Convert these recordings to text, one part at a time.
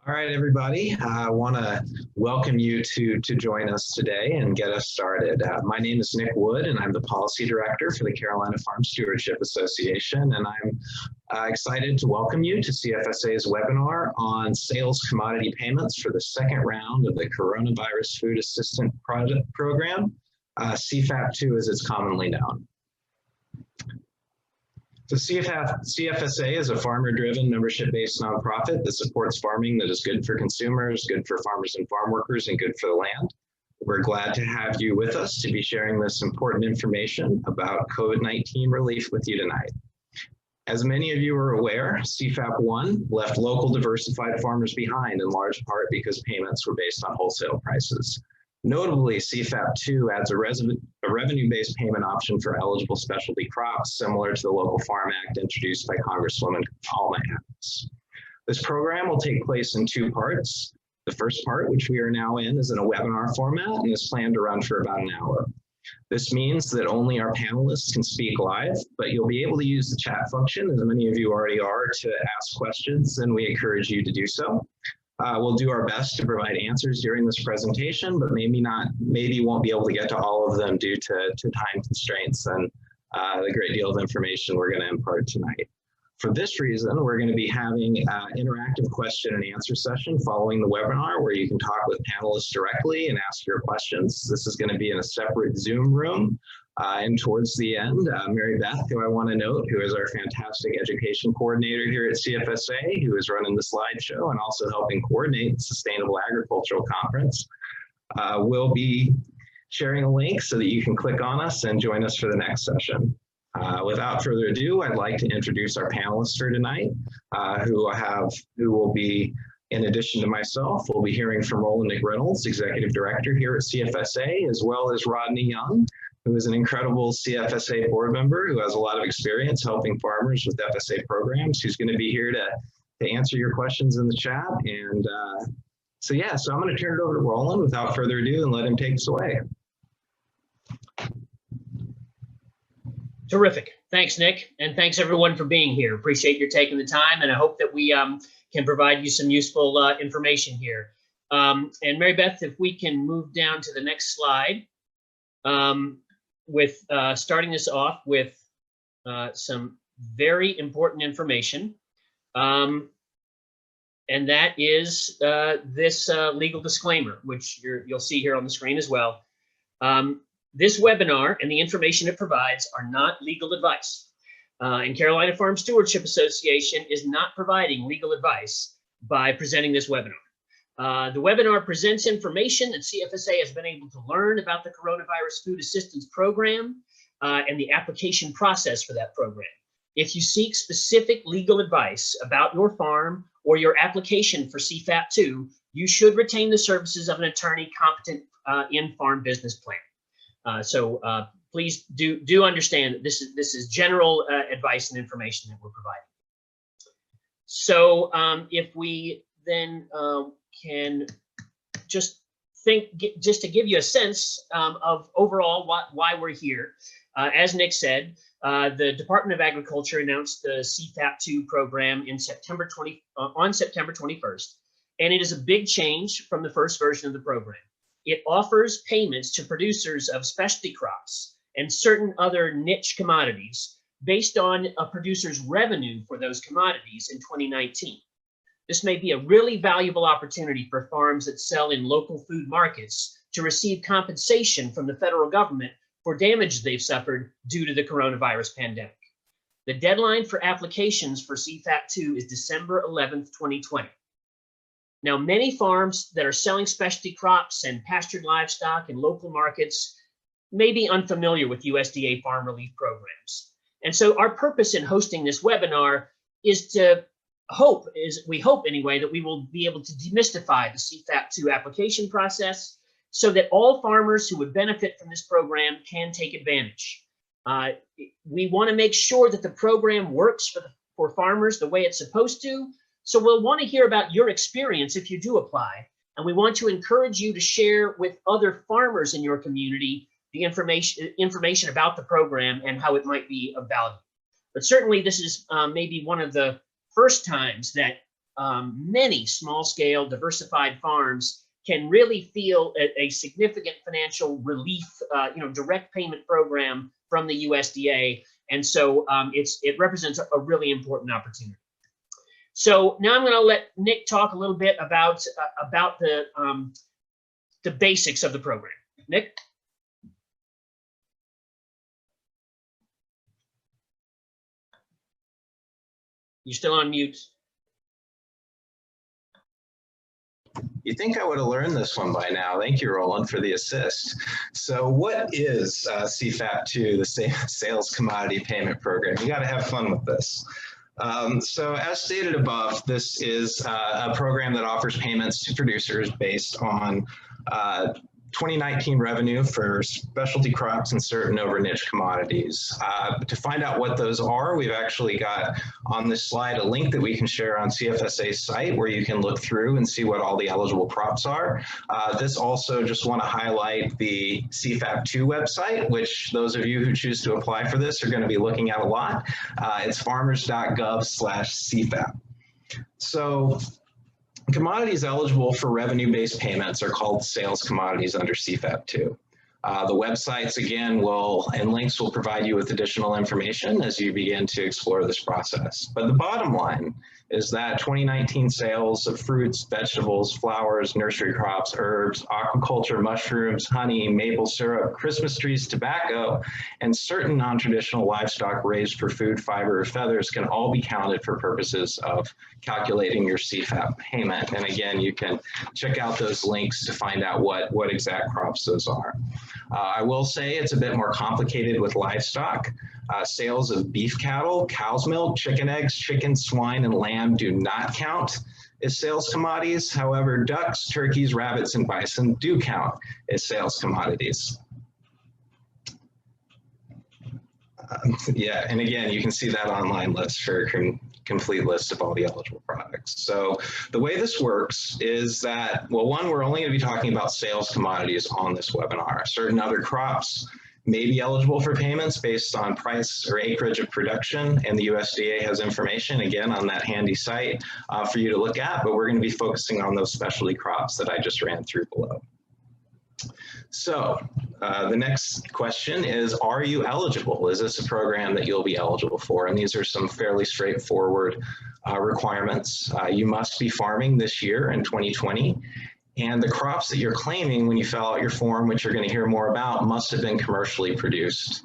All right, everybody. I want to welcome you to join us today and get us started. My name is Nick Wood, and I'm the Policy Director for the Carolina Farm Stewardship Association, and I'm excited to welcome you to CFSA's webinar on sales commodity payments for the second round of the Coronavirus Food Assistance Program, CFAP2 as it's commonly known. So CFSA is a farmer-driven, membership-based nonprofit that supports farming that is good for consumers, good for farmers and farm workers, and good for the land. We're glad to have you with us to be sharing this important information about COVID-19 relief with you tonight. As many of you are aware, CFAP1 left local diversified farmers behind in large part because payments were based on wholesale prices. Notably, CFAP2 adds a revenue-based payment option for eligible specialty crops, similar to the Local Farm Act introduced by Congresswoman Alma Adams. This program will take place in two parts. The first part, which we are now in, is in a webinar format and is planned to run for about an hour. This means that only our panelists can speak live, but you'll be able to use the chat function, as many of you already are, to ask questions, and we encourage you to do so. We'll do our best to provide answers during this presentation, but maybe won't be able to get to all of them due to time constraints and the great deal of information we're going to impart tonight. For this reason, we're going to be having an interactive question and answer session following the webinar where you can talk with panelists directly and ask your questions. This is going to be in a separate Zoom room. And towards the end, Mary Beth, who I want to note, who is our fantastic education coordinator here at CFSA, who is running the slideshow and also helping coordinate the Sustainable Agricultural Conference, will be sharing a link so that you can click on us and join us for the next session. Without further ado, I'd like to introduce our panelists for tonight, who will be, in addition to myself, we'll be hearing from Roland McReynolds, Executive Director here at CFSA, as well as Rodney Young, who is an incredible CFSA board member who has a lot of experience helping farmers with FSA programs, who's going to be here to answer your questions in the chat. And so I'm going to turn it over to Roland without further ado and let him take us away. Terrific. Thanks, Nick. And thanks everyone for being here. Appreciate your taking the time. And I hope that we can provide you some useful information here. And Mary Beth, if we can move down to the next slide. With starting this off with some very important information, and that is this legal disclaimer, which you'll see here on the screen as well. This webinar and the information it provides are not legal advice, and Carolina Farm Stewardship Association is not providing legal advice by presenting this webinar. The webinar presents information that CFSA has been able to learn about the Coronavirus Food Assistance Program and the application process for that program. If you seek specific legal advice about your farm or your application for CFAP2, you should retain the services of an attorney competent in farm business plan. So please do understand that this is general advice and information that we're providing. So if we then can just to give you a sense of overall why we're here. As Nick said, the Department of Agriculture announced the CFAP2 program on September 21st, and it is a big change from the first version of the program. It offers payments to producers of specialty crops and certain other niche commodities based on a producer's revenue for those commodities in 2019. This may be a really valuable opportunity for farms that sell in local food markets to receive compensation from the federal government for damage they've suffered due to the coronavirus pandemic. The deadline for applications for CFAP2 is December 11th, 2020. Now, many farms that are selling specialty crops and pastured livestock in local markets may be unfamiliar with USDA farm relief programs. And so our purpose in hosting this webinar is we hope anyway, that we will be able to demystify the CFAP2 application process so that all farmers who would benefit from this program can take advantage. We want to make sure that the program works for farmers the way it's supposed to. So we'll want to hear about your experience if you do apply. And we want to encourage you to share with other farmers in your community the information about the program and how it might be of value. But certainly this is maybe one of the first times that many small-scale diversified farms can really feel a significant financial relief, direct payment program from the USDA. And so it represents a really important opportunity. So now I'm going to let Nick talk a little bit about the basics of the program. Nick? You're still on mute. You think I would have learned this one by now. Thank you, Roland, for the assist. So what is CFAP2, the Sales Commodity Payment Program? You got to have fun with this. So as stated above, this is a program that offers payments to producers based on 2019 revenue for specialty crops and certain over niche commodities. To find out what those are, we've actually got on this slide a link that we can share on CFSA's site where you can look through and see what all the eligible crops are. This also just want to highlight the CFAP2 website, which those of you who choose to apply for this are going to be looking at a lot. It's farmers.gov/CFAP. So commodities eligible for revenue-based payments are called sales commodities under CFAP2. The websites, again, and links will provide you with additional information as you begin to explore this process. But the bottom line is that 2019 sales of fruits, vegetables, flowers, nursery crops, herbs, aquaculture, mushrooms, honey, maple syrup, Christmas trees, tobacco, and certain non-traditional livestock raised for food, fiber, or feathers can all be counted for purposes of calculating your CFAP payment. And again, you can check out those links to find out what exact crops those are. I will say it's a bit more complicated with livestock. Sales of beef cattle, cow's milk, chicken eggs, chicken, swine, and lamb do not count as sales commodities. However, ducks, turkeys, rabbits, and bison do count as sales commodities. And again, you can see that online list for a complete list of all the eligible products. So the way this works is that, well, one, we're only going to be talking about sales commodities on this webinar. Certain other crops may be eligible for payments based on price or acreage of production, and the USDA has information, again, on that handy site for you to look at, but we're going to be focusing on those specialty crops that I just ran through below. So the next question is, are you eligible? Is this a program that you'll be eligible for? And these are some fairly straightforward requirements. You must be farming this year in 2020. And the crops that you're claiming when you fill out your form, which you're going to hear more about, must have been commercially produced.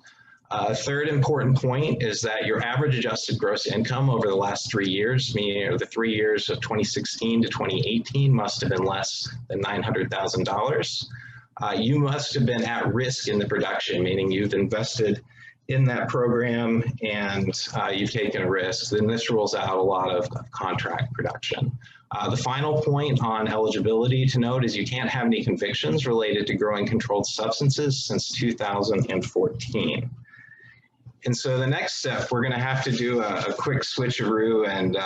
Third important point is that your average adjusted gross income over the last 3 years, meaning the 3 years of 2016 to 2018, must have been less than $900,000. You must have been at risk in the production, meaning you've invested in that program and you've taken a risk. Then this rules out a lot of contract production. The final point on eligibility to note is you can't have any convictions related to growing controlled substances since 2014. And so the next step, we're going to have to do a quick switcheroo, and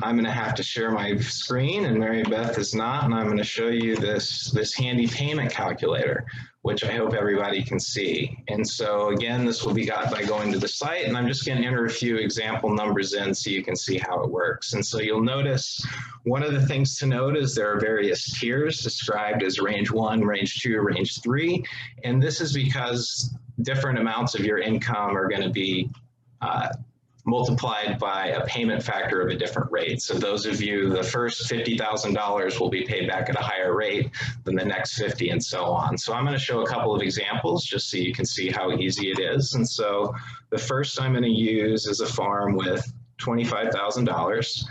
I'm going to have to share my screen, and Mary Beth is not, and I'm going to show you this handy payment calculator, which I hope everybody can see. And so again, this will be got by going to the site, and I'm just going to enter a few example numbers in so you can see how it works. And so you'll notice one of the things to note is there are various tiers described as range 1, range 2, range 3, and this is because different amounts of your income are going to be multiplied by a payment factor of a different rate. So those of you, the first $50,000 will be paid back at a higher rate than the next 50 and so on. So I'm going to show a couple of examples just so you can see how easy it is. And so the first I'm going to use is a farm with $25,000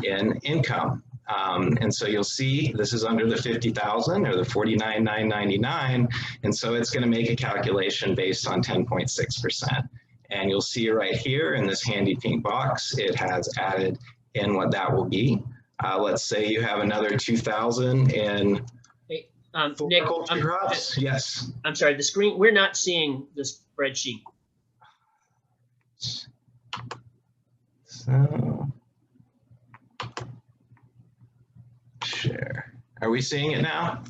in income. And so you'll see this is under the 50,000 or the 49,999. And so it's going to make a calculation based on 10.6%. And you'll see right here in this handy pink box, it has added in what that will be. Let's say you have another 2,000 in Nick, crops. Yes. I'm sorry, the screen, we're not seeing the spreadsheet. So, share. Are we seeing it now?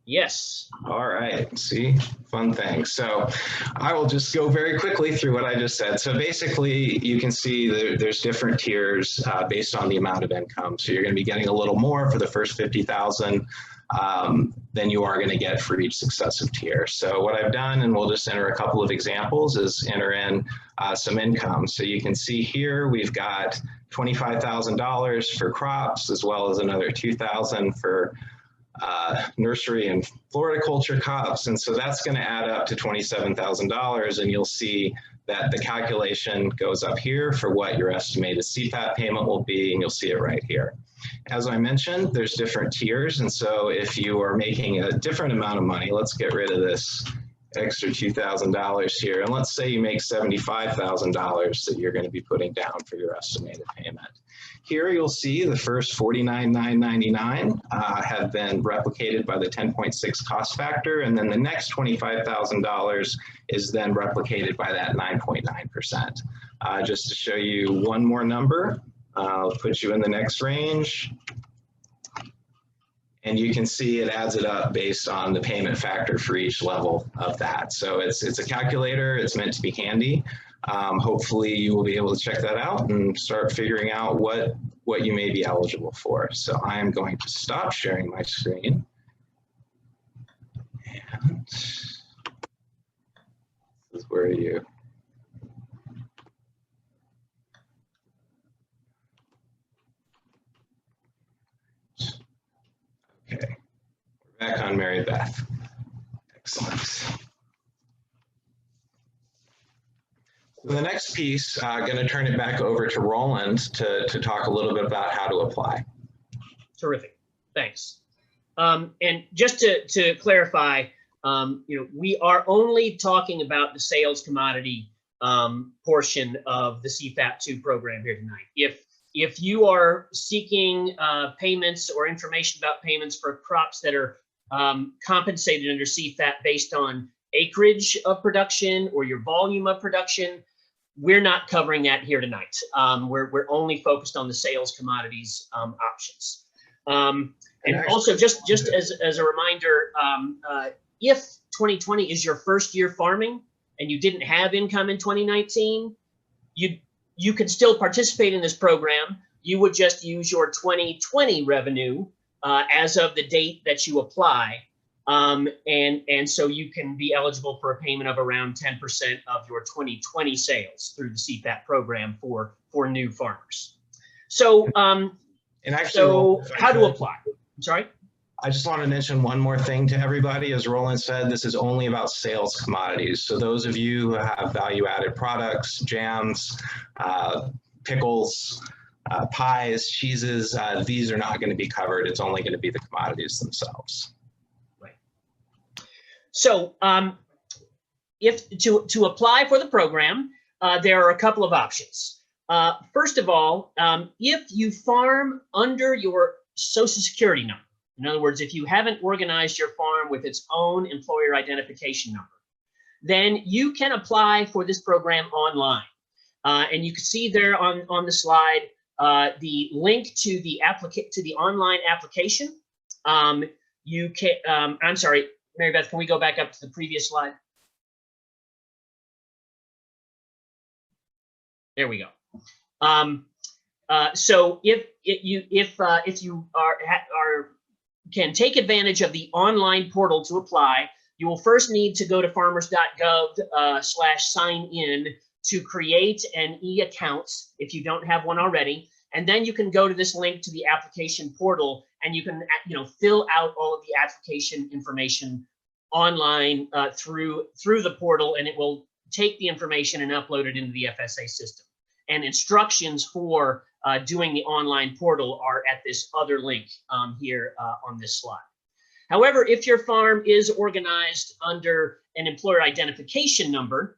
Yes. All right, see, fun thing. So I will just go very quickly through what I just said. So basically, you can see there's different tiers based on the amount of income. So you're going to be getting a little more for the first 50,000 than you are going to get for each successive tier. So what I've done, and we'll just enter a couple of examples, is enter in some income. So you can see here we've got $25,000 for crops, as well as another $2,000 for nursery and floriculture costs. And so that's going to add up to $27,000. And you'll see that the calculation goes up here for what your estimated CFAP payment will be, and you'll see it right here. As I mentioned, there's different tiers. And so if you are making a different amount of money, let's get rid of this extra $2,000 here. And let's say you make $75,000 that you're going to be putting down for your estimated payment. Here you'll see the first $49,999 have been replicated by the 10.6 cost factor, and then the next $25,000 is then replicated by that 9.9%. Just to show you one more number, I'll put you in the next range. And you can see it adds it up based on the payment factor for each level of that. So it's a calculator, it's meant to be handy. Hopefully you will be able to check that out and start figuring out what you may be eligible for. So I am going to stop sharing my screen. And this is where you okay, we're back on Mary Beth. Excellent. So the next piece, going to turn it back over to Roland to talk a little bit about how to apply. Terrific, thanks. And just to clarify, we are only talking about the sales commodity portion of the CFAP2 program here tonight. If you are seeking payments or information about payments for crops that are compensated under CFAP based on acreage of production or your volume of production, we're not covering that here tonight. We're only focused on the sales commodities options. And also, just as a reminder, if 2020 is your first year farming and you didn't have income in 2019, you can still participate in this program. You would just use your 2020 revenue as of the date that you apply. And so you can be eligible for a payment of around 10% of your 2020 sales through the CFAP program for new farmers. So, so how to apply? I'm sorry? I just want to mention one more thing to everybody. As Roland said, this is only about sales commodities. So those of you who have value-added products, jams, pickles, pies, cheeses, these are not going to be covered. It's only going to be the commodities themselves. Right. So if to apply for the program, there are a couple of options. First of all, if you farm under your Social Security number, in other words, if you haven't organized your farm with its own employer identification number, then you can apply for this program online. And you can see there on the slide the link to the online application. You can, I'm sorry, Mary Beth, can we go back up to the previous slide? There we go. So if you can take advantage of the online portal to apply, you will first need to go to farmers.gov/sign-in to create an e-account if you don't have one already. And then you can go to this link to the application portal, and you can fill out all of the application information online through the portal, and it will take the information and upload it into the FSA system. And instructions for doing the online portal are at this other link here on this slide. However, if your farm is organized under an employer identification number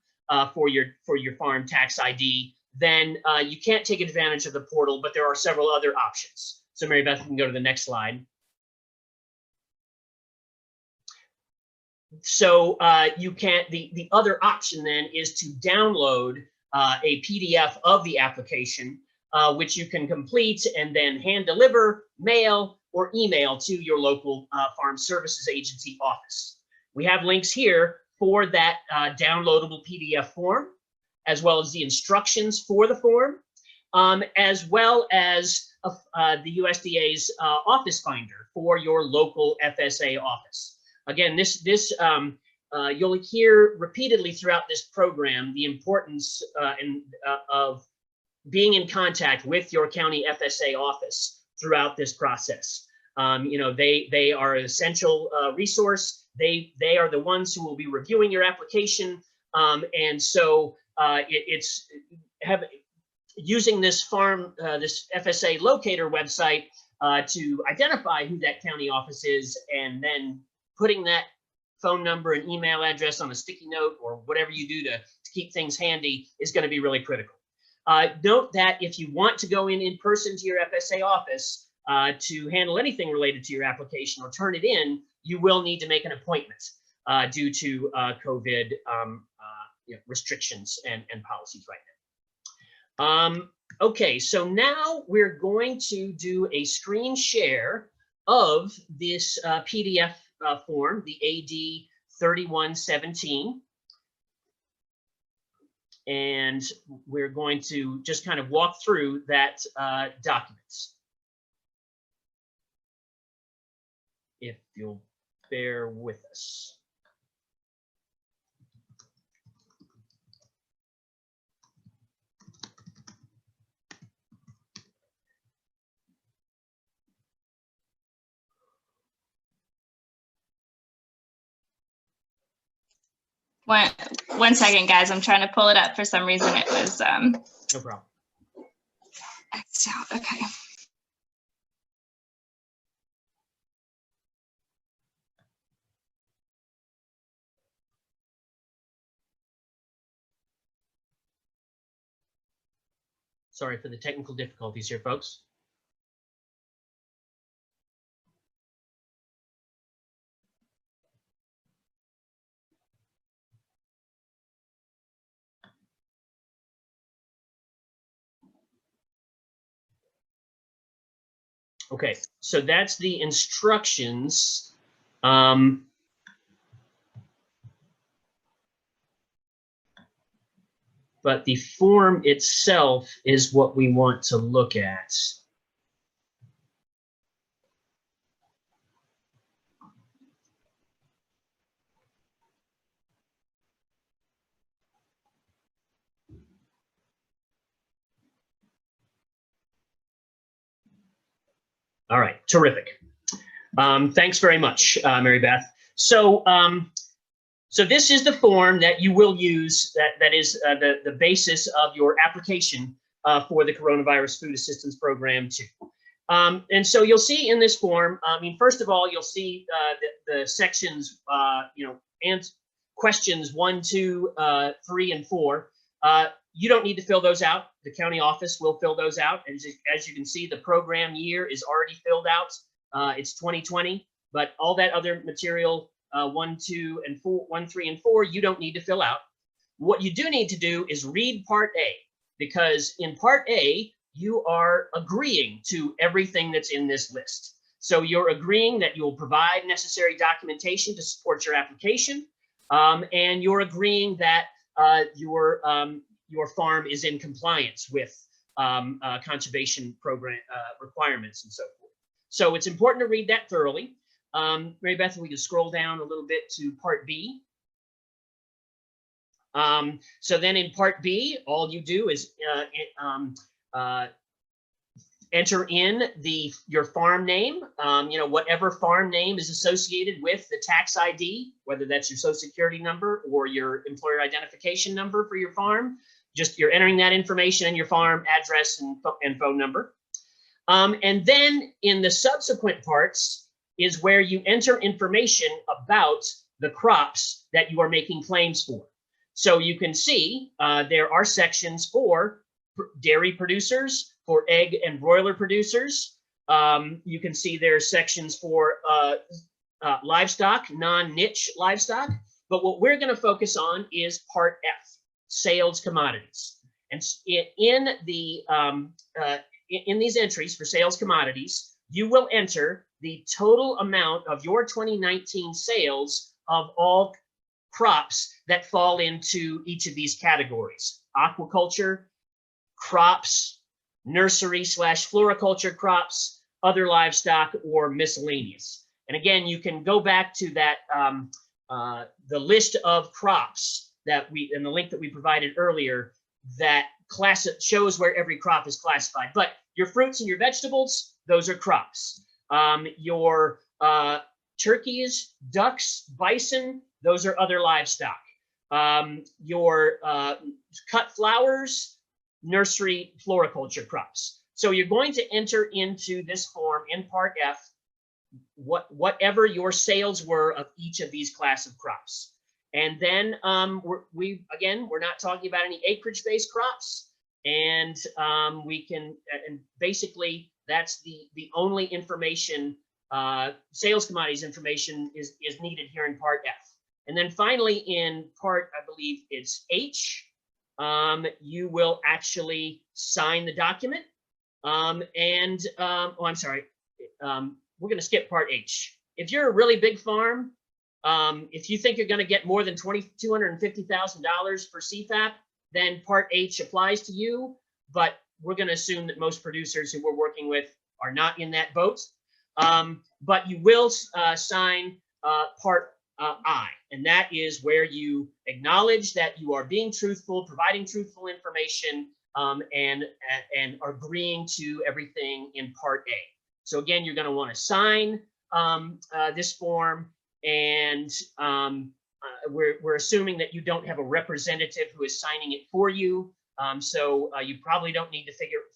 for your farm tax ID, then you can't take advantage of the portal, but there are several other options. So Mary Beth, you can go to the next slide. So you can, the other option then is to download a PDF of the application, which you can complete and then hand deliver, mail, or email to your local farm services agency office. We have links here for that downloadable PDF form, as well as the instructions for the form, as well as the USDA's Office Finder for your local FSA office. Again, you'll hear repeatedly throughout this program the importance of being in contact with your county FSA office throughout this process. They are an essential resource. They are the ones who will be reviewing your application, and so using this this FSA locator website to identify who that county office is, and then putting that phone number and email address on a sticky note or whatever you do to keep things handy is going to be really critical. Note that if you want to go in person to your FSA office to handle anything related to your application or turn it in, you will need to make an appointment due to COVID restrictions and policies right now. Okay, so now we're going to do a screen share of this PDF form, the AD 3117. And we're going to just kind of walk through that documents. If you'll bear with us. One second, guys. I'm trying to pull it up. For some reason, it was no problem. X'd out. Okay. Sorry for the technical difficulties here, folks. Okay, so that's the instructions. But the form itself is what we want to look at. All right, terrific. Thanks very much, Mary Beth. So, so this is the form that you will use. That is the basis of your application for the Coronavirus Food Assistance Program 2. And so you'll see in this form. I mean, first of all, you'll see the sections, and questions 1, 2, 3, and 4. You don't need to fill those out. The county office will fill those out. And as you can see, the program year is already filled out. It's 2020, but all that other material, 1, 2, and 4, 1, 3, and 4, you don't need to fill out. What you do need to do is read Part A, because in Part A, you are agreeing to everything that's in this list. So you're agreeing that you'll provide necessary documentation to support your application, and you're agreeing that your farm is in compliance with conservation program requirements and so forth. So it's important to read that thoroughly. Mary Beth, we can scroll down a little bit to Part B. So then in Part B, all you do is enter in your farm name, whatever farm name is associated with the tax ID, whether that's your Social Security number or your employer identification number for your farm. Just you're entering that information in your farm address and phone number. And then in the subsequent parts is where you enter information about the crops that you are making claims for. So you can see there are sections for dairy producers, for egg and broiler producers. You can see there are sections for livestock, non-niche livestock. But what we're going to focus on is Part F, sales commodities. And in these entries for sales commodities, you will enter the total amount of your 2019 sales of all crops that fall into each of these categories: aquaculture, crops, nursery / floriculture crops, other livestock, or miscellaneous. And again, you can go back to that, the list of crops that in the link that we provided earlier, that shows where every crop is classified. But your fruits and your vegetables, those are crops. Your turkeys, ducks, bison, those are other livestock. Your cut flowers, nursery floriculture crops. So you're going to enter into this form in Part F whatever your sales were of each of these class of crops. And then we're not talking about any acreage-based crops, and basically that's the only information, sales commodities information is needed here in Part F. And then finally in Part, I believe it's H, you will actually sign the document. I'm sorry, we're going to skip Part H. If you're a really big farm, if you think you're going to get more than $250,000 for CFAP, then Part H applies to you. But we're going to assume that most producers who we're working with are not in that boat. But you will sign Part I, and that is where you acknowledge that you are being truthful, providing truthful information, and are agreeing to everything in Part A. So again, you're going to want to sign this form, and we're assuming that you don't have a representative who is signing it for you. So you probably don't need to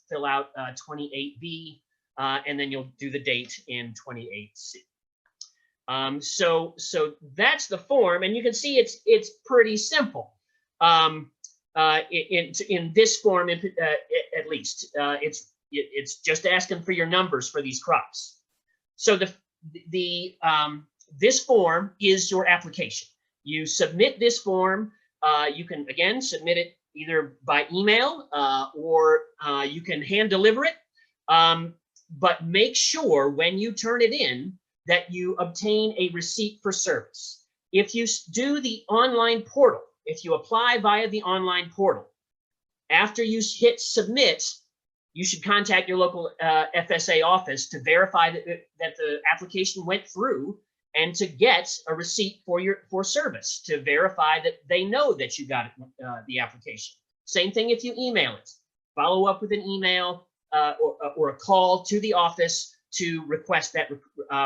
fill out 28B, and then you'll do the date in 28C. So that's the form, and you can see it's pretty simple. In this form, at least, it's just asking for your numbers for these crops. So this form is your application. You submit this form. You can again submit it either by email or you can hand deliver it. But make sure when you turn it in that you obtain a receipt for service. If you do the online portal, if you apply via the online portal, after you hit submit, you should contact your local FSA office to verify that the application went through, and to get a receipt for service to verify that they know that you got the application. Same thing if you email it. Follow up with an email or a call to the office to request that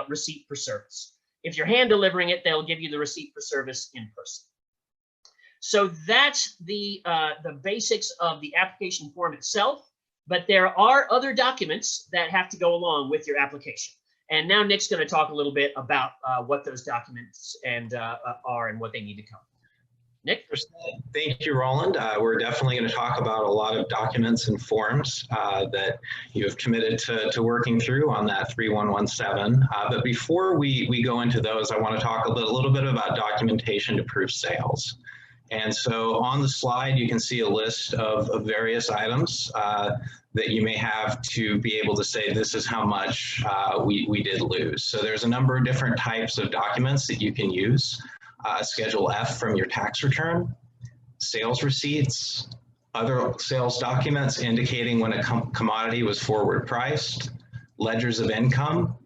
receipt for service. If you're hand delivering it, they'll give you the receipt for service in person. So that's the basics of the application form itself, but there are other documents that have to go along with your application. And now Nick's going to talk a little bit about what those documents are and what they need to come. Nick? Thank you, Roland. We're definitely going to talk about a lot of documents and forms that you have committed to working through on that 3117. But before we go into those, I want to talk a little bit about documentation to prove sales. And so on the slide, you can see a list of various items that you may have to be able to say this is how much we did lose. So there's a number of different types of documents that you can use. Schedule F from your tax return, sales receipts, other sales documents indicating when a commodity was forward priced, ledgers of income,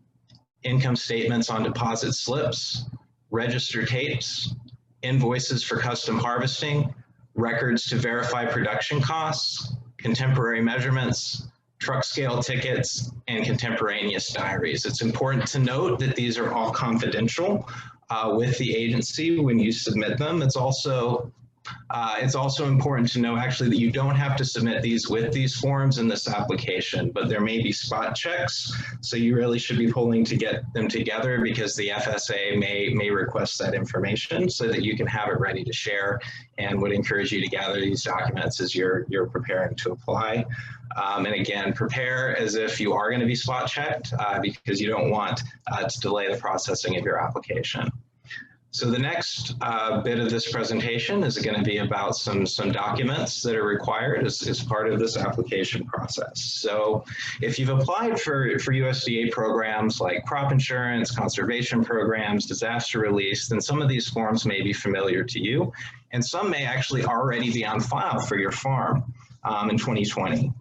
income statements on deposit slips, register tapes, invoices for custom harvesting, records to verify production costs, contemporary measurements, truck scale tickets, and contemporaneous diaries. It's important to note that these are all confidential with the agency when you submit them. It's also important to know actually that you don't have to submit these with these forms in this application, but there may be spot checks. So you really should be pulling to get them together because the FSA may request that information so that you can have it ready to share, and would encourage you to gather these documents as you're preparing to apply. And again, prepare as if you are going to be spot checked because you don't want to delay the processing of your application. So the next bit of this presentation is going to be about some documents that are required as part of this application process. So if you've applied for USDA programs like crop insurance, conservation programs, disaster release, then some of these forms may be familiar to you, and some may actually already be on file for your farm in 2020.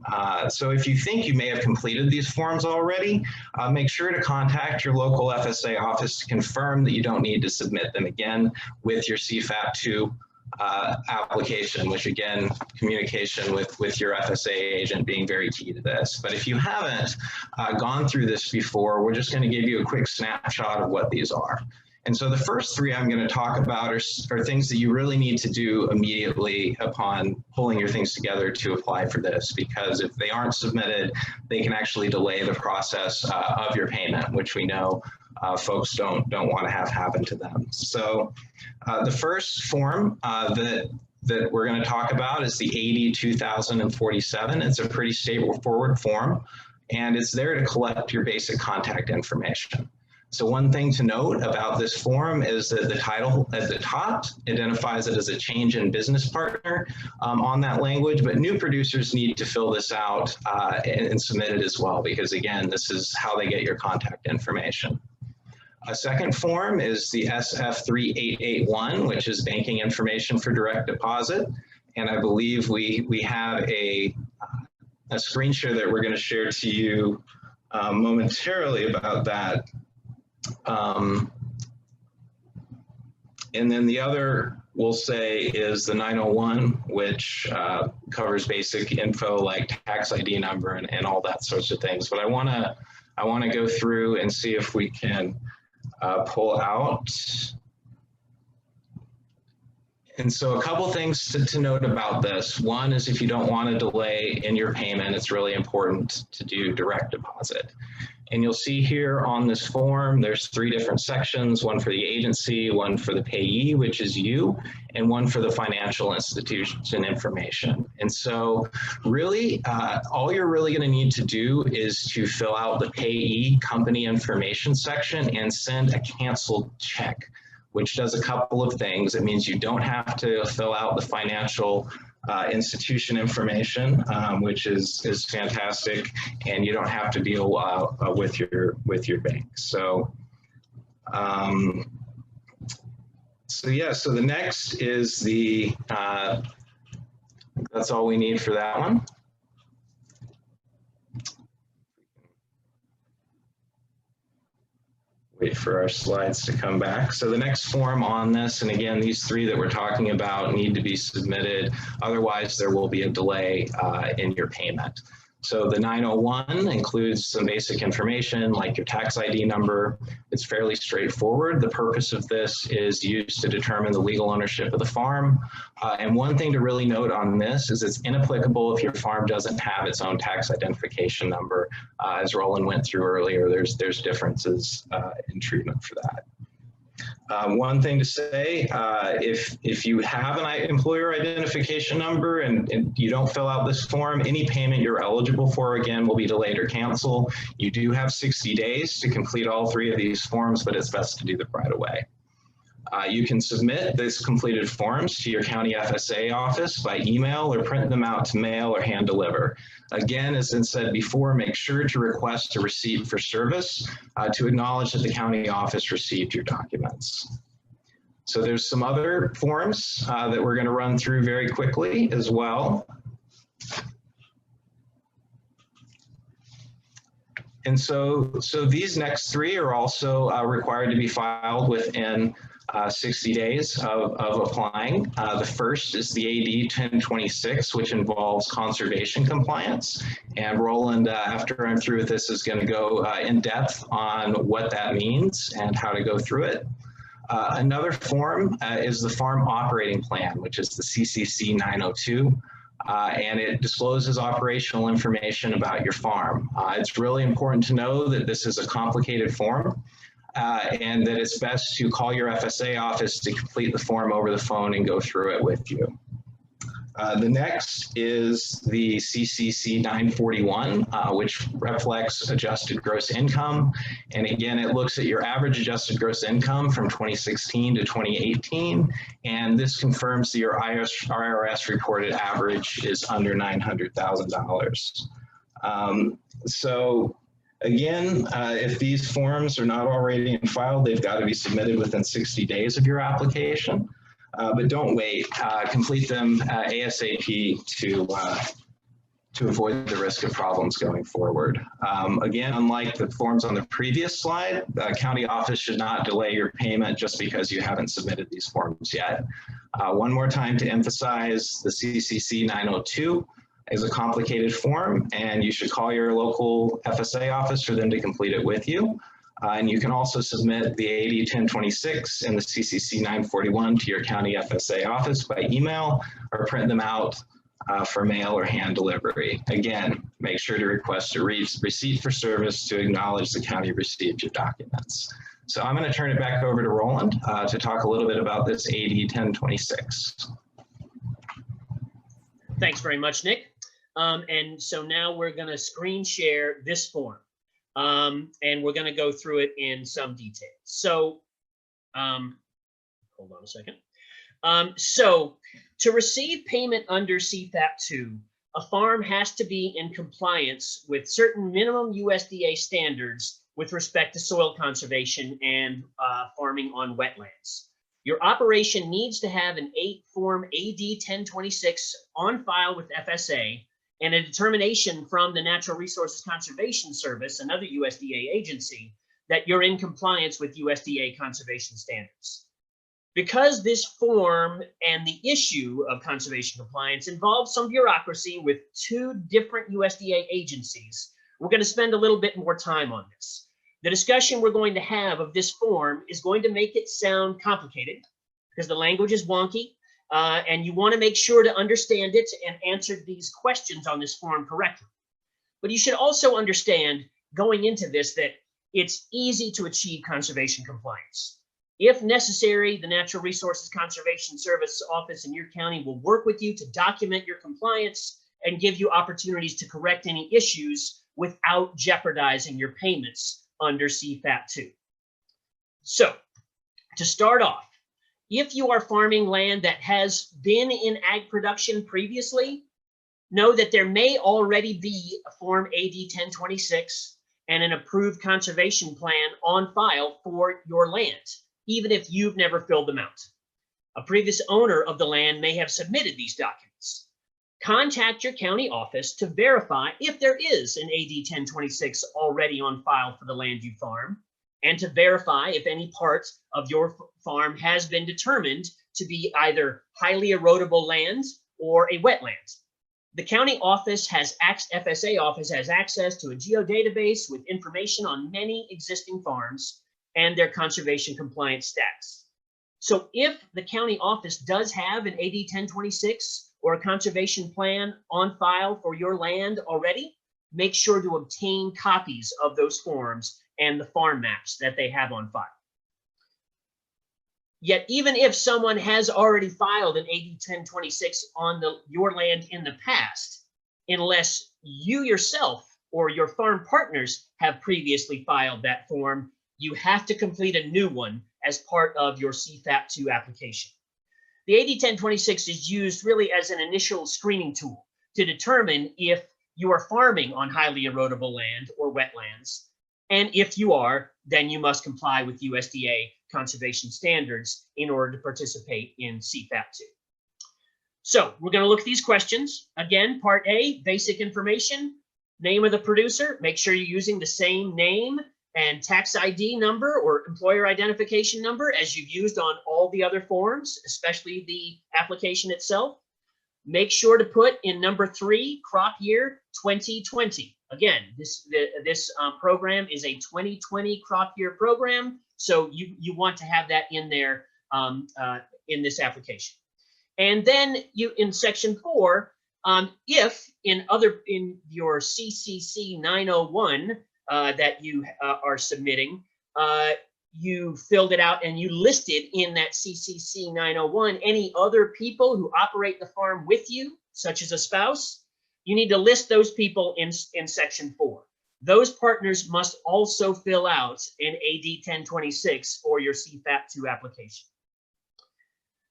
So if you think you may have completed these forms already, make sure to contact your local FSA office to confirm that you don't need to submit them again with your CFAP 2 application, which again, communication with your FSA agent being very key to this. But if you haven't gone through this before, we're just going to give you a quick snapshot of what these are. And so the first three I'm going to talk about are things that you really need to do immediately upon pulling your things together to apply for this, because if they aren't submitted, they can actually delay the process of your payment, which we know folks don't want to have happen to them. So the first form that we're going to talk about is the AD 2047. It's a pretty straightforward form, and it's there to collect your basic contact information. So one thing to note about this form is that the title at the top identifies it as a change in business partner on that language, but new producers need to fill this out and submit it as well, because again, this is how they get your contact information. A second form is the SF3881, which is banking information for direct deposit. And I believe we have a screen share that we're going to share to you momentarily about that. And then the other we'll say is the 901, which covers basic info like tax ID number and all that sorts of things. But I want to go through and see if we can pull out. And so a couple things to note about this. One is if you don't want to delay in your payment, it's really important to do direct deposit. And you'll see here on this form, there's three different sections, one for the agency, one for the payee, which is you, and one for the financial institution information. And so really, all you're really going to need to do is to fill out the payee company information section and send a canceled check, which does a couple of things. It means you don't have to fill out the financial institution information, which is fantastic, and you don't have to deal with your bank. So, so the next is the that's all we need for that one. Wait for our slides to come back. So the next form on this, and again, these three that we're talking about need to be submitted. Otherwise, there will be a delay in your payment. So the 901 includes some basic information like your tax ID number. It's fairly straightforward. The purpose of this is used to determine the legal ownership of the farm. And one thing to really note on this is it's inapplicable if your farm doesn't have its own tax identification number. As Roland went through earlier, there's differences in treatment for that. One thing to say, if you have an employer identification number and you don't fill out this form, any payment you're eligible for, again, will be delayed or canceled. You do have 60 days to complete all three of these forms, but it's best to do them right away. You can submit these completed forms to your county FSA office by email or print them out to mail or hand deliver. Again, as I said before, make sure to request a receipt for service to acknowledge that the county office received your documents. So there's some other forms that we're going to run through very quickly as well. And so these next three are also required to be filed within 60 days of applying. The first is the AD 1026, which involves conservation compliance. And Roland, after I'm through with this, is going to go in depth on what that means and how to go through it. Another form is the Farm Operating Plan, which is the CCC 902. And it discloses operational information about your farm. It's really important to know that this is a complicated form and that it's best to call your FSA office to complete the form over the phone and go through it with you. The next is the CCC 941, which reflects adjusted gross income. And again, it looks at your average adjusted gross income from 2016 to 2018. And this confirms that your IRS reported average is under $900,000. So again, if these forms are not already filed, they've got to be submitted within 60 days of your application. But don't wait. Complete them ASAP to avoid the risk of problems going forward. Again, unlike the forms on the previous slide, the county office should not delay your payment just because you haven't submitted these forms yet. One more time to emphasize, the CCC 902 is a complicated form, and you should call your local FSA office for them to complete it with you. And you can also submit the 80-1026 and the CCC 941 to your county FSA office by email or print them out for mail or hand delivery. Again, make sure to request a receipt for service to acknowledge the county received your documents. So I'm going to turn it back over to Roland to talk a little bit about this 80-1026. Thanks very much, Nick. And so now we're going to screen share this form. And we're going to go through it in some detail. So, hold on a second. So to receive payment under CFAP 2, a farm has to be in compliance with certain minimum USDA standards with respect to soil conservation and farming on wetlands. Your operation needs to have an Form AD 1026 on file with FSA and a determination from the Natural Resources Conservation Service, another USDA agency, that you're in compliance with USDA conservation standards. Because this form and the issue of conservation compliance involves some bureaucracy with two different USDA agencies, we're going to spend a little bit more time on this. The discussion we're going to have of this form is going to make it sound complicated because the language is wonky. And you want to make sure to understand it and answer these questions on this form correctly. But you should also understand going into this that it's easy to achieve conservation compliance. If necessary, the Natural Resources Conservation Service office in your county will work with you to document your compliance and give you opportunities to correct any issues without jeopardizing your payments under CFAP 2. So to start off, if you are farming land that has been in ag production previously, know that there may already be a Form AD 1026 and an approved conservation plan on file for your land, even if you've never filled them out. A previous owner of the land may have submitted these documents. Contact your county office to verify if there is an AD 1026 already on file for the land you farm, and to verify if any part of your farm has been determined to be either highly erodible land or a wetland. The county office FSA office has access to a geodatabase with information on many existing farms and their conservation compliance status. So if the county office does have an AD 1026 or a conservation plan on file for your land already, make sure to obtain copies of those forms and the farm maps that they have on file. Yet, even if someone has already filed an AD 1026 on your land in the past, unless you yourself or your farm partners have previously filed that form, you have to complete a new one as part of your CFAP 2 application. The AD 1026 is used really as an initial screening tool to determine if you are farming on highly erodible land or wetlands. And if you are, then you must comply with USDA conservation standards in order to participate in CFAP 2. So we're going to look at these questions. Again, part A, basic information, name of the producer. Make sure you're using the same name and tax ID number or employer identification number as you've used on all the other forms, especially the application itself. Make sure to put in number 3, crop year 2020. Again, this program is a 2020 crop year program, so you want to have that in there in this application. And then you in section 4, if in your CCC 901 that you are submitting, you filled it out and you listed in that CCC 901 any other people who operate the farm with you, such as a spouse, you need to list those people in section 4. Those partners must also fill out an AD 1026 or your CFAP 2 application.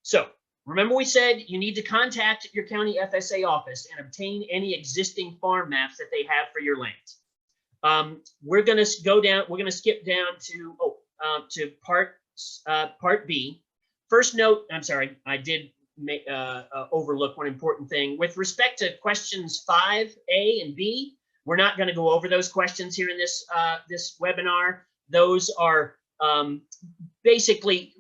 So remember we said you need to contact your county FSA office and obtain any existing farm maps that they have for your land. We're going to go down, we're going to skip down to part B. First note, I'm sorry, I did overlook one important thing. With respect to questions 5A and B, we're not going to go over those questions here in this this webinar. Those are basically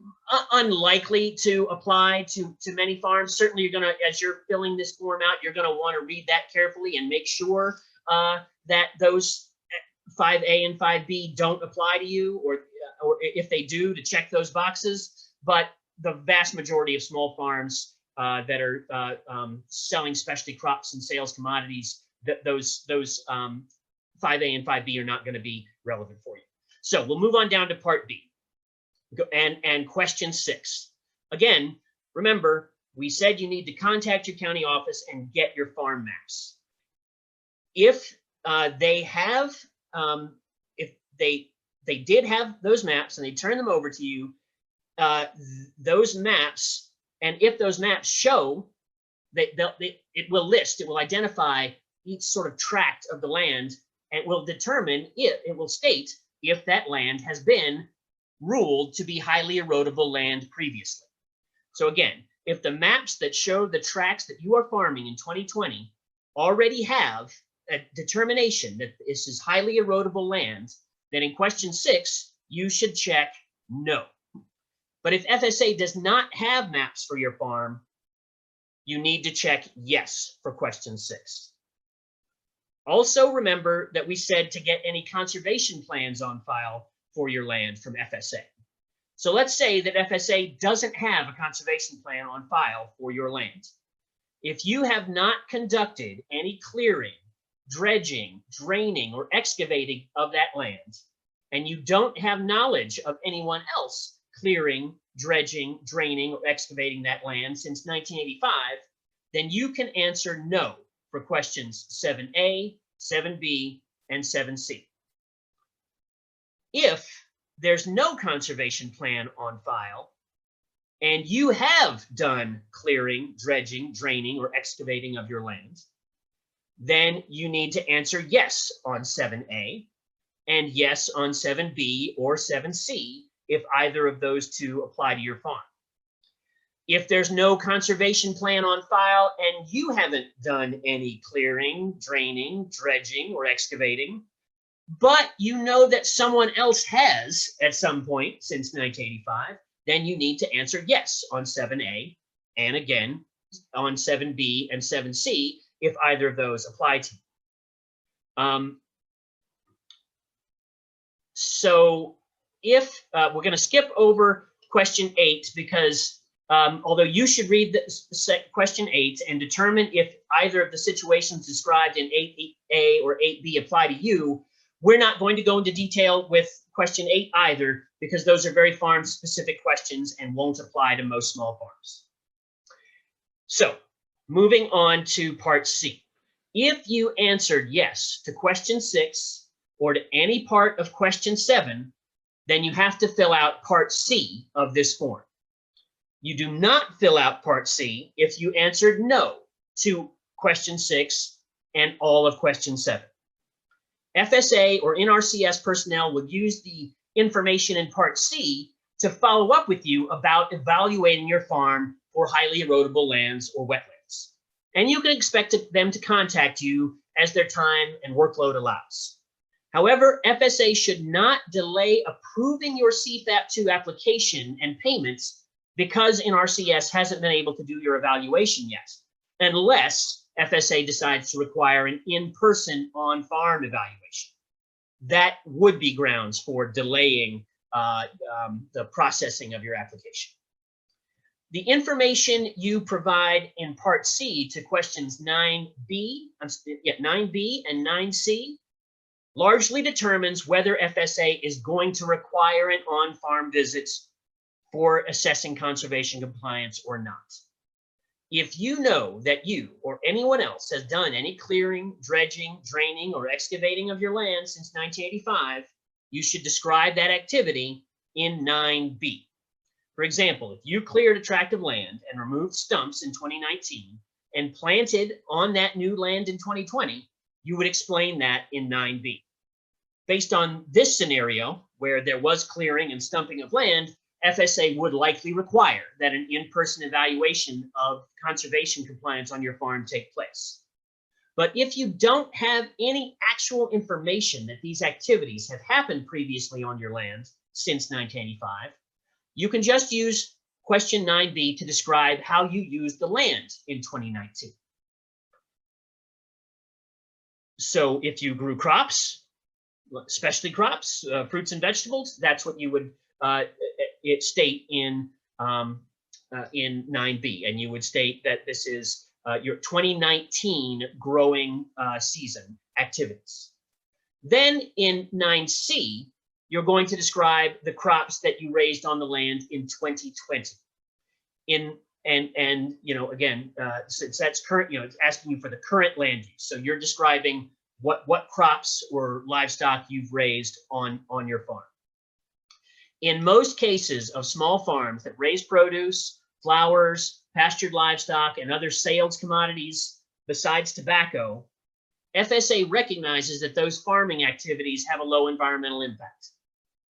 unlikely to apply to many farms. Certainly, you're going to, as you're filling this form out, you're going to want to read that carefully and make sure that those 5A and 5B don't apply to you, or if they do, to check those boxes. But the vast majority of small farms that are selling specialty crops and sales commodities, those 5A and 5B are not going to be relevant for you. So we'll move on down to part B and question 6. Again, remember, we said you need to contact your county office and get your farm maps. If they have, if they did have those maps and they turn them over to you, those maps, and if those maps show that it will list, it will identify each sort of tract of the land, and will determine if it will state if that land has been ruled to be highly erodible land previously. So again, if the maps that show the tracts that you are farming in 2020 already have a determination that this is highly erodible land, then in question 6, you should check no. But if FSA does not have maps for your farm, you need to check yes for question 6. Also remember that we said to get any conservation plans on file for your land from FSA. So let's say that FSA doesn't have a conservation plan on file for your land. If you have not conducted any clearing, dredging, draining, or excavating of that land, and you don't have knowledge of anyone else clearing, dredging, draining, or excavating that land since 1985, then you can answer no for questions 7A, 7B, and 7C. If there's no conservation plan on file, and you have done clearing, dredging, draining, or excavating of your land, then you need to answer yes on 7A and yes on 7B or 7C if either of those two apply to your farm. If there's no conservation plan on file and you haven't done any clearing, draining, dredging, or excavating, but you know that someone else has at some point since 1985, then you need to answer yes on 7A and again on 7B and 7C if either of those apply to you. So if we're going to skip over question 8 because although you should read the question 8 and determine if either of the situations described in 8A or 8B apply to you, we're not going to go into detail with question 8 either, because those are very farm-specific questions and won't apply to most small farms. So, moving on to part C. If you answered yes to question 6 or to any part of question 7, then you have to fill out part C of this form. You do not fill out part C if you answered no to question 6 and all of question 7. FSA or NRCS personnel will use the information in part C to follow up with you about evaluating your farm for highly erodible lands or wetlands. And you can expect them to contact you as their time and workload allows. However, FSA should not delay approving your CFAP 2 application and payments because NRCS hasn't been able to do your evaluation yet, unless FSA decides to require an in-person on-farm evaluation. That would be grounds for delaying the processing of your application. The information you provide in Part C to questions 9B and 9C largely determines whether FSA is going to require an on-farm visit for assessing conservation compliance or not. If you know that you or anyone else has done any clearing, dredging, draining, or excavating of your land since 1985, you should describe that activity in 9B. For example, if you cleared a tract of land and removed stumps in 2019 and planted on that new land in 2020, you would explain that in 9B. Based on this scenario, where there was clearing and stumping of land, FSA would likely require that an in-person evaluation of conservation compliance on your farm take place. But if you don't have any actual information that these activities have happened previously on your land since 1985, you can just use question 9B to describe how you used the land in 2019. So if you grew crops, specialty crops, fruits and vegetables, that's what you would state in 9B, and you would state that this is your 2019 growing season activities. Then in 9C, you're going to describe the crops that you raised on the land in 2020. And you know, again, since that's current, you know, it's asking you for the current land use. So you're describing what crops or livestock you've raised on your farm. In most cases of small farms that raise produce, flowers, pastured livestock, and other sales commodities besides tobacco, FSA recognizes that those farming activities have a low environmental impact.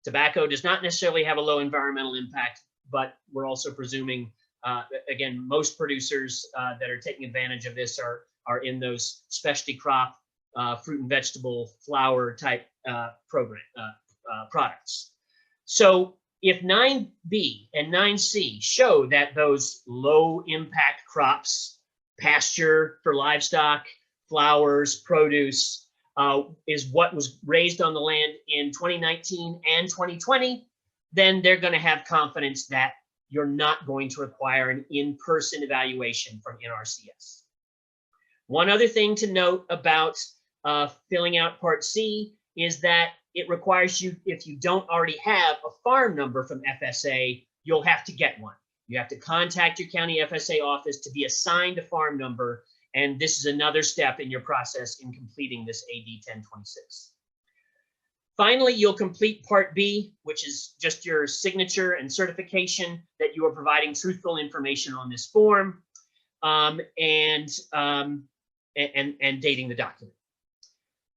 Tobacco does not necessarily have a low environmental impact, but we're also presuming, again, most producers that are taking advantage of this are in those specialty crop, fruit and vegetable, flower type products. So if 9B and 9C show that those low impact crops, pasture for livestock, flowers, produce, is what was raised on the land in 2019 and 2020, then they're going to have confidence that you're not going to require an in-person evaluation from NRCS. One other thing to note about filling out Part C is that it requires you, if you don't already have a farm number from FSA, you'll have to get one. You have to contact your county FSA office to be assigned a farm number, and this is another step in your process in completing this AD 1026. Finally, you'll complete Part B, which is just your signature and certification that you are providing truthful information on this form, and dating the document.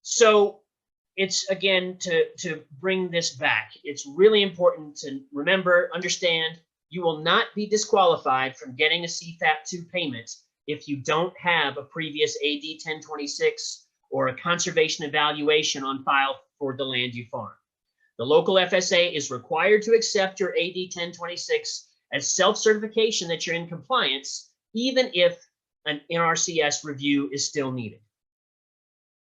So it's, again, to bring this back, it's really important to remember, understand, you will not be disqualified from getting a CFAP 2 payment if you don't have a previous AD 1026 or a conservation evaluation on file for the land you farm. The local FSA is required to accept your AD 1026 as self-certification that you're in compliance, even if an NRCS review is still needed.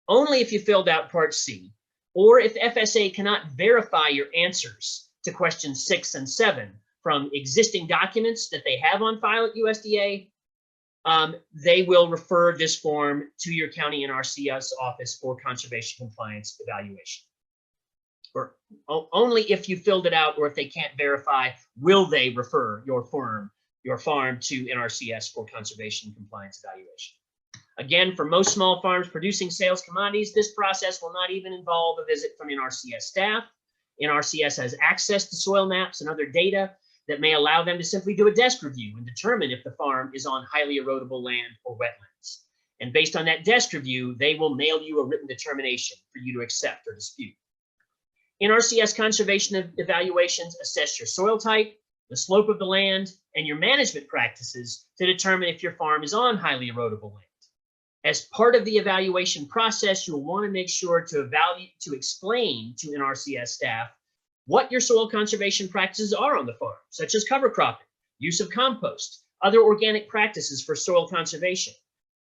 Only if you filled out Part C, or if FSA cannot verify your answers to questions 6 and 7 from existing documents that they have on file at USDA, they will refer this form to your county NRCS office for conservation compliance evaluation. Or only if you filled it out, or if they can't verify, will they refer your farm to NRCS for conservation compliance evaluation. Again, for most small farms producing sales commodities, this process will not even involve a visit from NRCS staff. NRCS has access to soil maps and other data that may allow them to simply do a desk review and determine if the farm is on highly erodible land or wetlands. And based on that desk review, they will mail you a written determination for you to accept or dispute. NRCS conservation evaluations assess your soil type, the slope of the land, and your management practices to determine if your farm is on highly erodible land. As part of the evaluation process, you'll want to make sure to explain to NRCS staff what your soil conservation practices are on the farm, such as cover cropping, use of compost, other organic practices for soil conservation.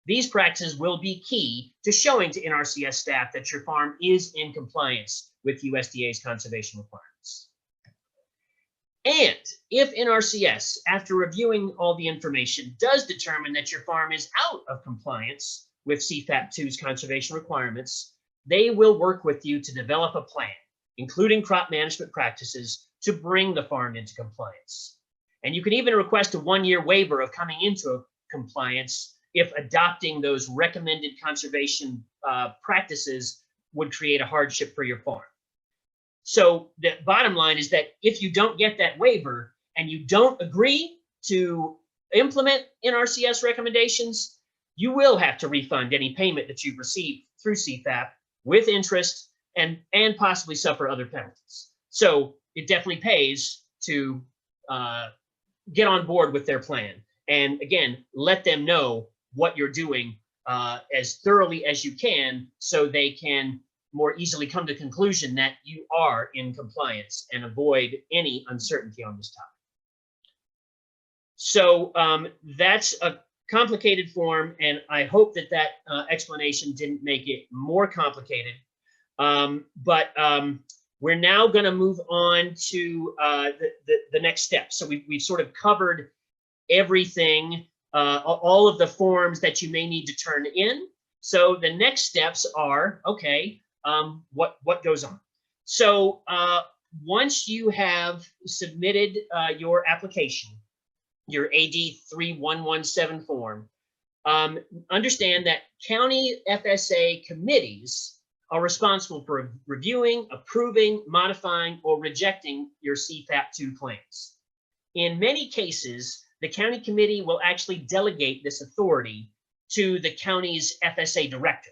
These practices will be key to showing to NRCS staff that your farm is in compliance with USDA's conservation requirements. And if NRCS, after reviewing all the information, does determine that your farm is out of compliance with CFAP 2's conservation requirements, they will work with you to develop a plan, including crop management practices, to bring the farm into compliance. And you can even request a 1-year waiver of coming into compliance if adopting those recommended conservation practices would create a hardship for your farm. So the bottom line is that if you don't get that waiver and you don't agree to implement NRCS recommendations, you will have to refund any payment that you've received through CFAP with interest and possibly suffer other penalties. So it definitely pays to get on board with their plan. And again, let them know what you're doing as thoroughly as you can, so they can more easily come to the conclusion that you are in compliance and avoid any uncertainty on this topic. So that's a complicated form, and I hope that that explanation didn't make it more complicated. But we're now going to move on to the next step. So we've sort of covered everything, all of the forms that you may need to turn in. So the next steps are, okay, what goes on? So once you have submitted your application, your AD 3117 form, understand that county FSA committees are responsible for reviewing, approving, modifying, or rejecting your CFAP2 claims. In many cases, the county committee will actually delegate this authority to the county's FSA director.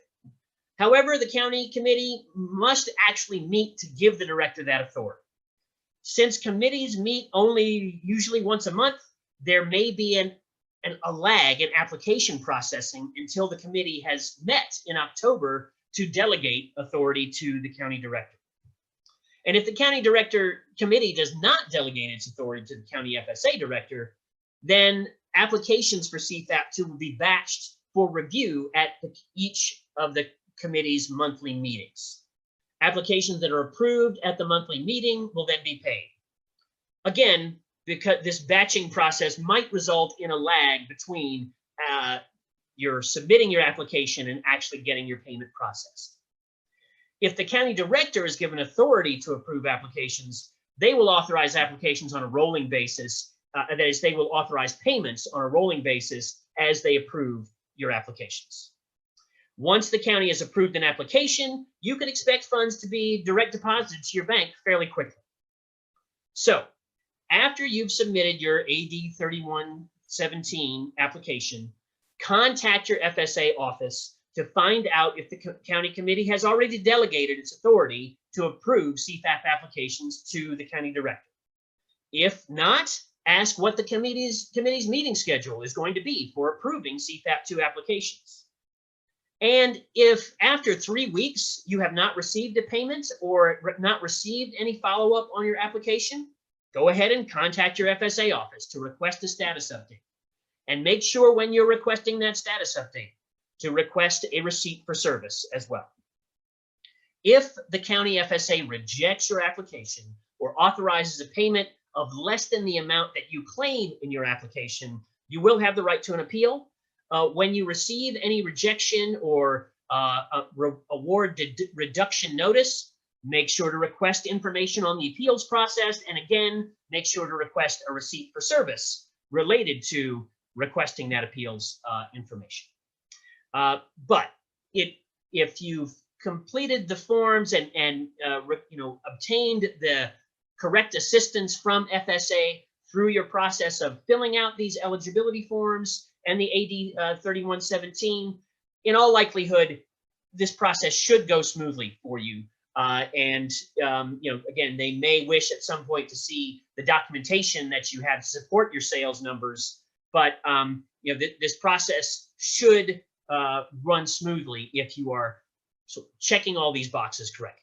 However, the county committee must actually meet to give the director that authority. Since committees meet only usually once a month, there may be a lag in application processing until the committee has met in October to delegate authority to the county director. And if the county director committee does not delegate its authority to the county FSA director, then applications for CFAP2 will be batched for review at each of the committee's monthly meetings. Applications that are approved at the monthly meeting will then be paid. Again, because this batching process might result in a lag between you're submitting your application and actually getting your payment processed. If the county director is given authority to approve applications, they will authorize applications on a rolling basis. That is, they will authorize payments on a rolling basis as they approve your applications. Once the county has approved an application, you can expect funds to be direct deposited to your bank fairly quickly. So after you've submitted your AD 3117 application, contact your FSA office to find out if the county committee has already delegated its authority to approve CFAP applications to the county director. If not, ask what the committee's meeting schedule is going to be for approving CFAP2 applications. And if after 3 weeks you have not received a payment or not received any follow-up on your application, go ahead and contact your FSA office to request a status update. And make sure when you're requesting that status update to request a receipt for service as well. If the county FSA rejects your application or authorizes a payment of less than the amount that you claim in your application, you will have the right to an appeal. When you receive any rejection or award reduction notice, make sure to request information on the appeals process, and again, make sure to request a receipt for service related to requesting that appeals information. But if you've completed the forms and obtained the correct assistance from FSA through your process of filling out these eligibility forms and the AD 3117, in all likelihood, this process should go smoothly for you. Again, they may wish at some point to see the documentation that you have to support your sales numbers, but this process should run smoothly if you are checking all these boxes correctly.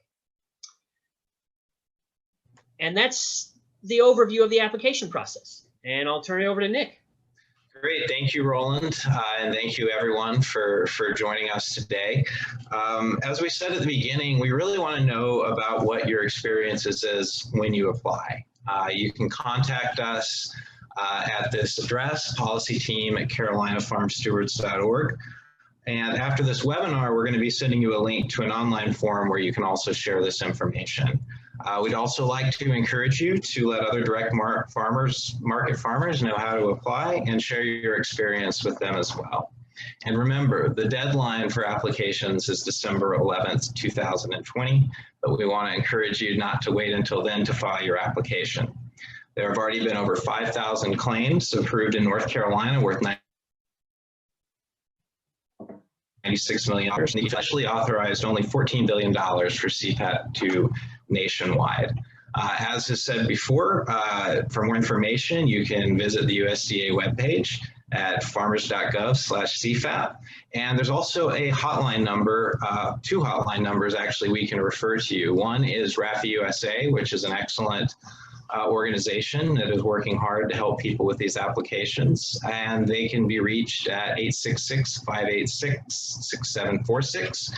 And that's the overview of the application process. And I'll turn it over to Nick. Great, thank you, Roland, and thank you everyone for joining us today. As we said at the beginning, we really want to know about what your experiences is when you apply. You can contact us at this address, policyteam@carolinafarmstewards.org. And after this webinar, we're going to be sending you a link to an online forum where you can also share this information. We'd also like to encourage you to let other direct market farmers know how to apply and share your experience with them as well. And remember, the deadline for applications is December 11th, 2020, but we want to encourage you not to wait until then to file your application. There have already been over 5,000 claims approved in North Carolina worth $96 million, and you've actually authorized only $14 billion for CFAP 2 nationwide. As is said before, for more information, you can visit the USDA webpage at farmers.gov/CFAP. And there's also a hotline number, 2 hotline numbers actually we can refer to you. One is RAFI USA, which is an excellent organization that is working hard to help people with these applications, and they can be reached at 866-586-6746.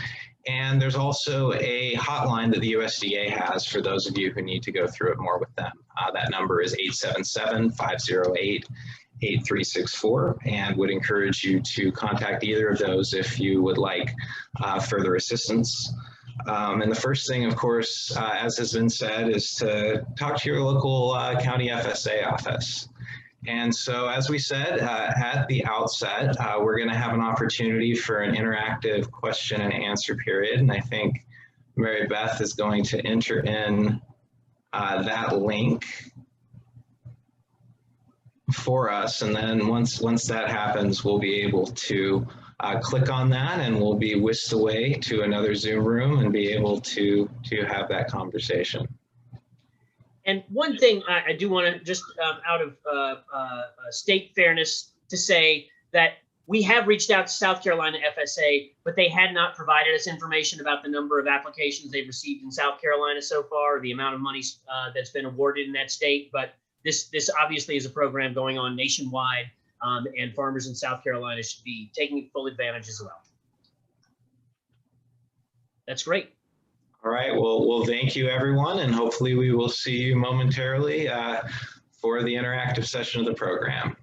And there's also a hotline that the USDA has for those of you who need to go through it more with them. That number is 877-508-8364, and would encourage you to contact either of those if you would like further assistance. And the first thing, of course, as has been said, is to talk to your local county FSA office. And so, as we said at the outset, we're going to have an opportunity for an interactive question and answer period. And I think Mary Beth is going to enter in that link for us. And then once that happens, we'll be able to click on that, and we'll be whisked away to another Zoom room and be able to have that conversation. And one thing I do want to just out of state fairness to say that we have reached out to South Carolina FSA, but they had not provided us information about the number of applications they've received in South Carolina so far, or the amount of money that's been awarded in that state. But this obviously is a program going on nationwide, and farmers in South Carolina should be taking full advantage as well. That's great. All right, well, thank you, everyone, and hopefully we will see you momentarily for the interactive session of the program.